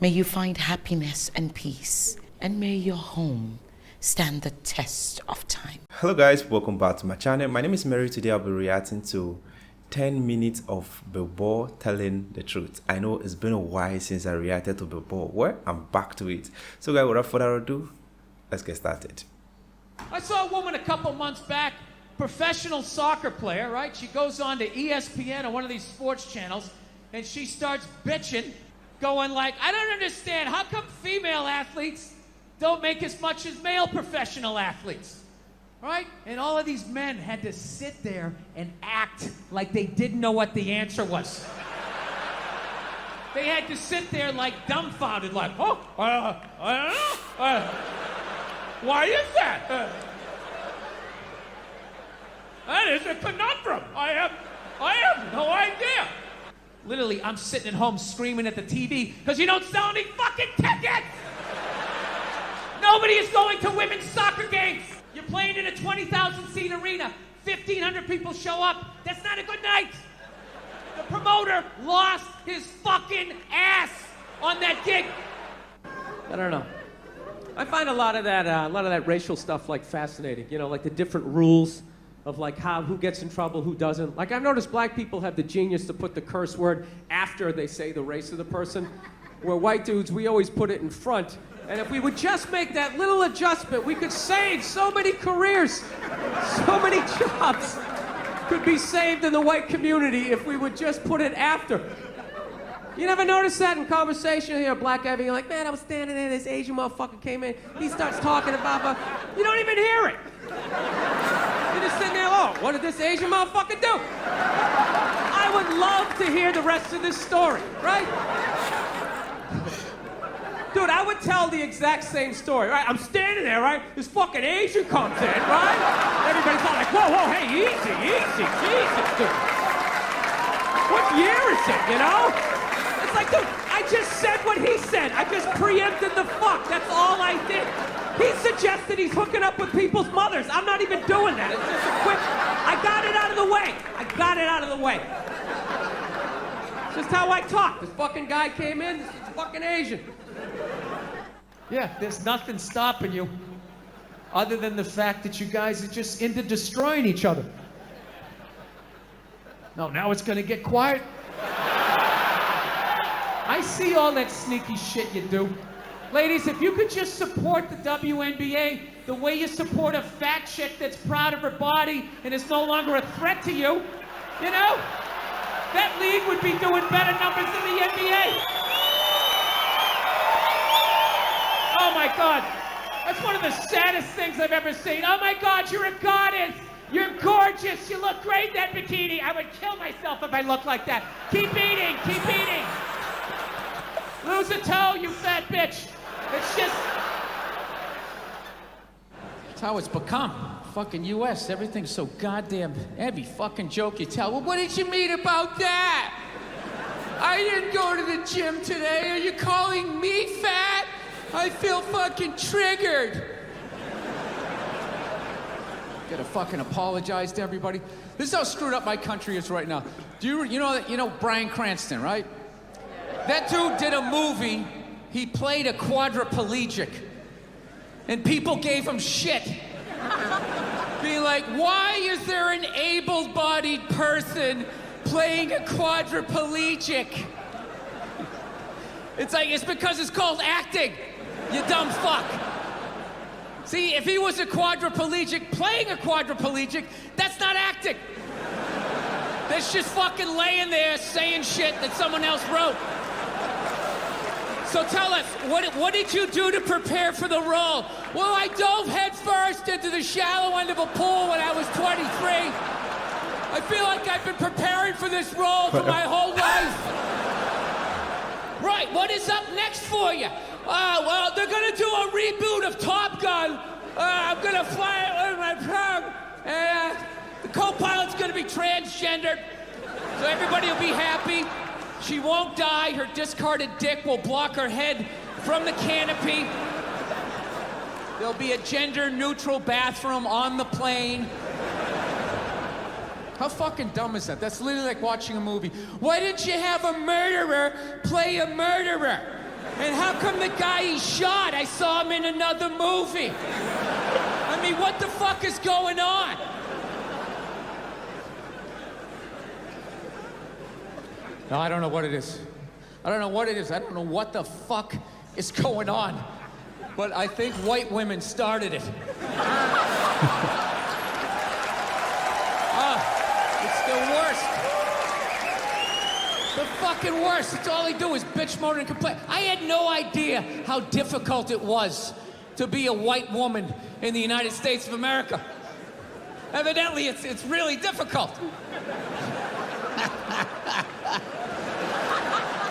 May you find happiness and peace, and may your home stand the test of time. Hello guys, welcome back to my channel. My name is Mary. Today I'll be reacting to 10 minutes of Burr telling the truth. I know it's been a while since I reacted to Burr. Well, I'm back to it. So guys, without further ado, let's get started. I saw a woman a couple months back, professional soccer player, right? She goes on to ESPN or one of these sports channels, and she starts bitching, going like, I don't understand, how come female athletes don't make as much as male professional athletes? Right? And all of these men had to sit there and act like they didn't know what the answer was. They had to sit there like dumbfounded, like, oh, I don't know. Why is that? That is a conundrum. I have no idea. Literally, I'm sitting at home screaming at the TV because you don't sell any fucking tickets! Nobody is going to women's soccer games. You're playing in a 20,000-seat arena. 1,500 people show up. That's not a good night. The promoter lost his fucking ass on that gig. I don't know. I find a lot of that racial stuff like fascinating. You know, like the different rules of like who gets in trouble, who doesn't. Like I've noticed black people have the genius to put the curse word after they say the race of the person, where white dudes, we always put it in front. And if we would just make that little adjustment, we could save so many careers, so many jobs could be saved in the white community if we would just put it after. You never notice that in conversation? You hear a black guy being like, man, I was standing there, this Asian motherfucker came in, he starts talking about, you don't even hear it. You're just sitting there, oh, what did this Asian motherfucker do? I would love to hear the rest of this story, right? Dude, I would tell the exact same story, right? I'm standing there, right? This fucking Asian comes in, right? Everybody's all like, whoa, whoa, hey, easy, Jesus, dude. What year is it, you know? It's like, dude, I just said what he said. I just preempted the fuck. That's all I did. He suggested he's hooking up with people's mothers. I'm not even doing that. It's just a quick, I got it out of the way. I got it out of the way. It's just how I talk. This fucking guy came in, this is fucking Asian. Yeah, there's nothing stopping you other than the fact that you guys are just into destroying each other. No, now it's gonna get quiet. I see all that sneaky shit you do. Ladies, if you could just support the WNBA the way you support a fat chick that's proud of her body and is no longer a threat to you, you know? That league would be doing better numbers than the NBA. Oh my God, that's one of the saddest things I've ever seen. Oh my God, you're a goddess. You're gorgeous. You look great in that bikini. I would kill myself if I looked like that. Keep eating, keep eating. Lose a toe, you fat bitch. It's just... That's how it's become. Fucking US, everything's so goddamn... Every fucking joke you tell. Well, what did you mean about that? I didn't go to the gym today. Are you calling me fat? I feel fucking triggered. Gotta fucking apologize to everybody. This is how screwed up my country is right now. You know Bryan Cranston, right? That dude did a movie. He played a quadriplegic, and people gave him shit. Being like, why is there an able-bodied person playing a quadriplegic? It's like, it's because it's called acting, you dumb fuck. See, if he was a quadriplegic playing a quadriplegic, that's not acting. That's just fucking laying there saying shit that someone else wrote. So tell us, what did you do to prepare for the role? Well, I dove headfirst into the shallow end of a pool when I was 23. I feel like I've been preparing for this role for my whole life. Right, what is up next for you? Well, they're gonna do a reboot of Top Gun. I'm gonna fly it with my tongue. And the co-pilot's gonna be transgendered. So everybody will be happy. She won't die. Her discarded dick will block her head from the canopy. There'll be a gender-neutral bathroom on the plane. How fucking dumb is that? That's literally like watching a movie. Why didn't you have a murderer play a murderer? And how come the guy he shot, I saw him in another movie? I mean, what the fuck is going on? No, I don't know what it is. I don't know what it is. I don't know what the fuck is going on. But I think white women started it. It's the worst. The fucking worst. It's all they do is bitch, moan, and complain. I had no idea how difficult it was to be a white woman in the United States of America. Evidently, it's really difficult.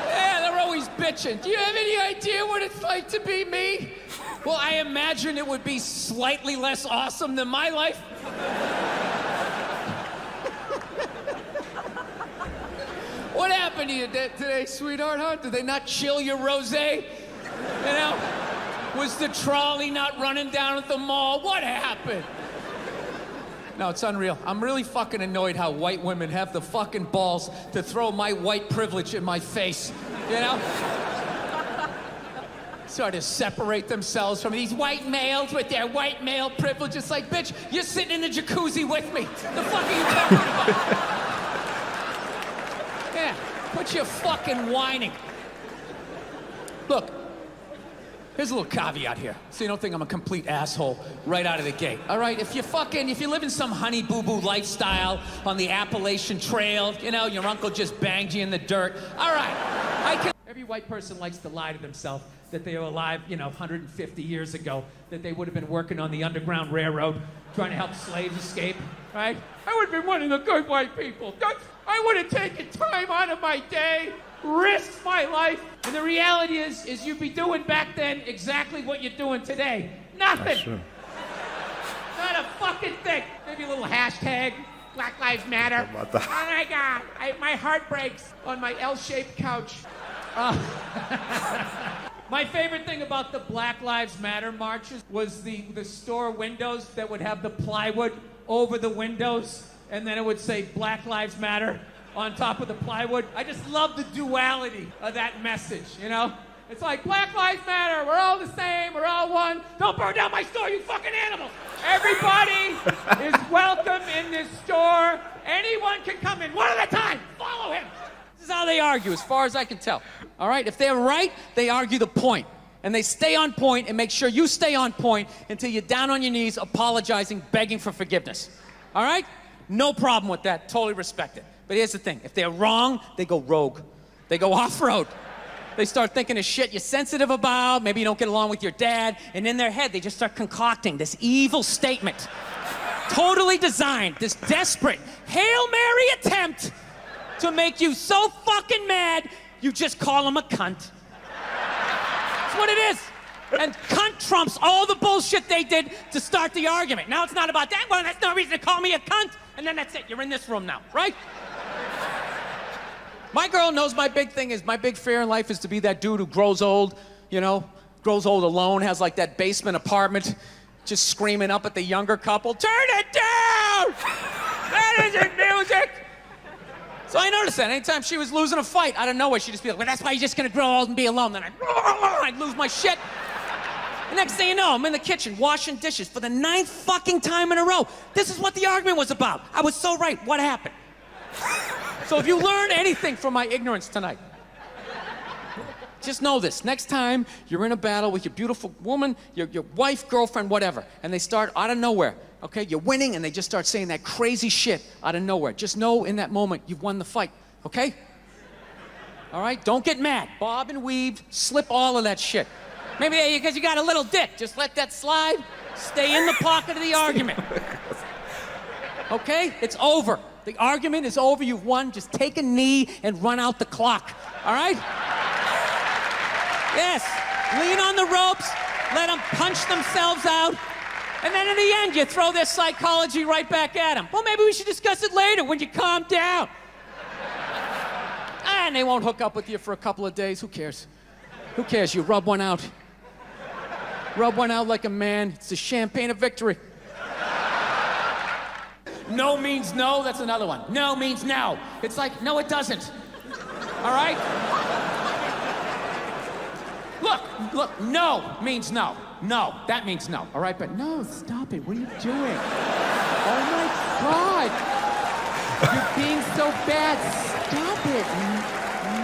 Yeah, they're always bitching. Do you have any idea what it's like to be me? Well, I imagine it would be slightly less awesome than my life. What happened to you today, sweetheart, huh? Did they not chill your rosé? You know? Was the trolley not running down at the mall? What happened? No, it's unreal. I'm really fucking annoyed how white women have the fucking balls to throw my white privilege in my face, you know? Sort of separate themselves from these white males with their white male privilege. It's like, bitch, you're sitting in the jacuzzi with me. The fuck are you talking about? Yeah, quit your fucking whining. Look, here's a little caveat here, so you don't think I'm a complete asshole right out of the gate. All right, if you live in some honey boo boo lifestyle on the Appalachian Trail, you know, your uncle just banged you in the dirt. All right, Every white person likes to lie to themselves that they were alive, 150 years ago, that they would have been working on the Underground Railroad, trying to help slaves escape, right? I would have been one of the good white people. I would have taken time out of my day, risked my life, and the reality is you'd be doing back then exactly what you're doing today. Nothing. That's true. Not a fucking thing. Maybe a little hashtag, Black Lives Matter. How about that? Oh my God, my heart breaks on my L-shaped couch. My favorite thing about the Black Lives Matter marches was the store windows that would have the plywood over the windows, and then it would say Black Lives Matter on top of the plywood. I just love the duality of that message, you know? It's like, Black Lives Matter, we're all the same, we're all one. Don't burn down my store, you fucking animals. Everybody is welcome in this store. Anyone can come in, one at a time. Follow him. This is how they argue, as far as I can tell. All right? If they're right, they argue the point. And they stay on point and make sure you stay on point until you're down on your knees, apologizing, begging for forgiveness. All right? No problem with that. Totally respect it. But here's the thing. If they're wrong, they go rogue. They go off-road. They start thinking of shit you're sensitive about. Maybe you don't get along with your dad. And in their head, they just start concocting this evil statement. Totally designed, this desperate Hail Mary attempt to make you so fucking mad, you just call him a cunt. That's what it is. And cunt trumps all the bullshit they did to start the argument. Now it's not about that. Well, that's no reason to call me a cunt. And then that's it. You're in this room now, right? My girl knows my big fear in life is to be that dude who grows old, grows old alone, has like that basement apartment, just screaming up at the younger couple, turn it down! That isn't music! So I noticed that anytime she was losing a fight, out of nowhere, she'd just be like, well, that's why you're just gonna grow old and be alone. Then I'd lose my shit. The next thing you know, I'm in the kitchen washing dishes for the 9th fucking time in a row. This is what the argument was about. I was so right. What happened? So if you learned anything from my ignorance tonight, just know this. Next time you're in a battle with your beautiful woman, your wife, girlfriend, whatever, and they start out of nowhere, okay? You're winning, and they just start saying that crazy shit out of nowhere. Just know in that moment you've won the fight, okay? All right? Don't get mad. Bob and weave, slip all of that shit. Maybe because you got a little dick. Just let that slide. Stay in the pocket of the argument. Okay? It's over. The argument is over. You've won. Just take a knee and run out the clock. All right? Yes. Lean on the ropes. Let them punch themselves out. And then in the end, you throw their psychology right back at them. Well, maybe we should discuss it later when you calm down. And they won't hook up with you for a couple of days. Who cares? Who cares? You rub one out. Rub one out like a man. It's the champagne of victory. No means no, that's another one. No means no. It's like, no, it doesn't. All right? Look, no means no. No, that means no, all right? But no, stop it. What are you doing? Oh my God. You're being so bad. Stop it.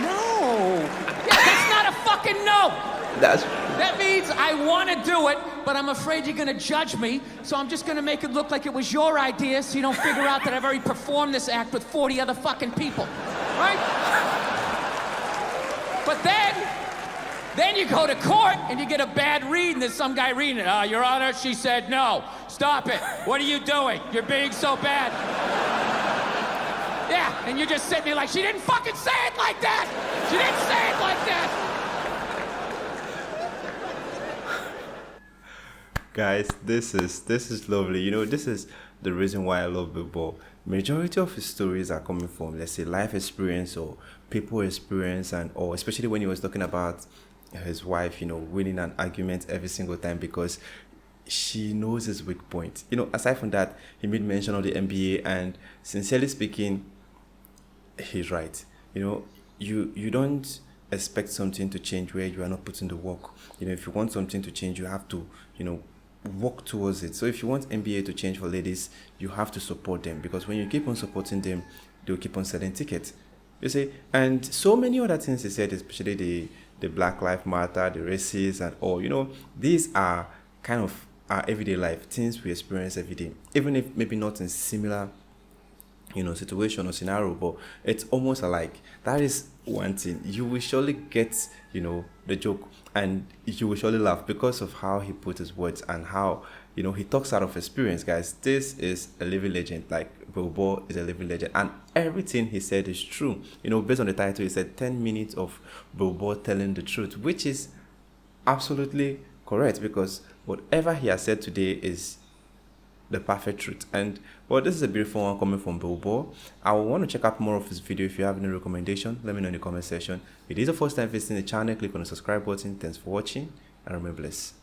No. Yeah, that's not a fucking no. That means I want to do it, but I'm afraid you're going to judge me, so I'm just going to make it look like it was your idea so you don't figure out that I've already performed this act with 40 other fucking people, right? But then you go to court and you get a bad read and there's some guy reading it. Your Honor, she said no. Stop it. What are you doing? You're being so bad. Yeah, and you're just sitting there like, she didn't fucking say it like that. She didn't say it like that. Guys, this is lovely. You know, this is the reason why I love Burr. Majority of his stories are coming from, let's say, life experience or people experience, and or especially when he was talking about his wife, you know, winning an argument every single time because she knows his weak point. You know, aside from that, he made mention of the NBA, and sincerely speaking, he's right. You know, you don't expect something to change where you are not putting the work. You know, if you want something to change, you have to, you know, work towards it. So if you want NBA to change for ladies, you have to support them, because when you keep on supporting them, they'll keep on selling tickets. You see, and so many other things he said, especially the Black Lives Matter, the races, and all. You know, these are kind of our everyday life things we experience every day, even if maybe not in similar, you know, situation or scenario, but it's almost alike. That is one thing. You will surely get, you know, the joke, and you will surely laugh because of how he put his words and how, you know, he talks out of experience. Guys, this is a living legend. Like, Burr is a living legend, and everything he said is true. You know, based on the title, he said 10 minutes of Burr telling the truth, which is absolutely correct, because whatever he has said today is the perfect truth. And well, this is a beautiful one coming from Burr. I will want to check out more of his video. If you have any recommendation, let me know in the comment section. If it is the first time visiting the channel, click on the subscribe button. Thanks for watching, and remain blessed.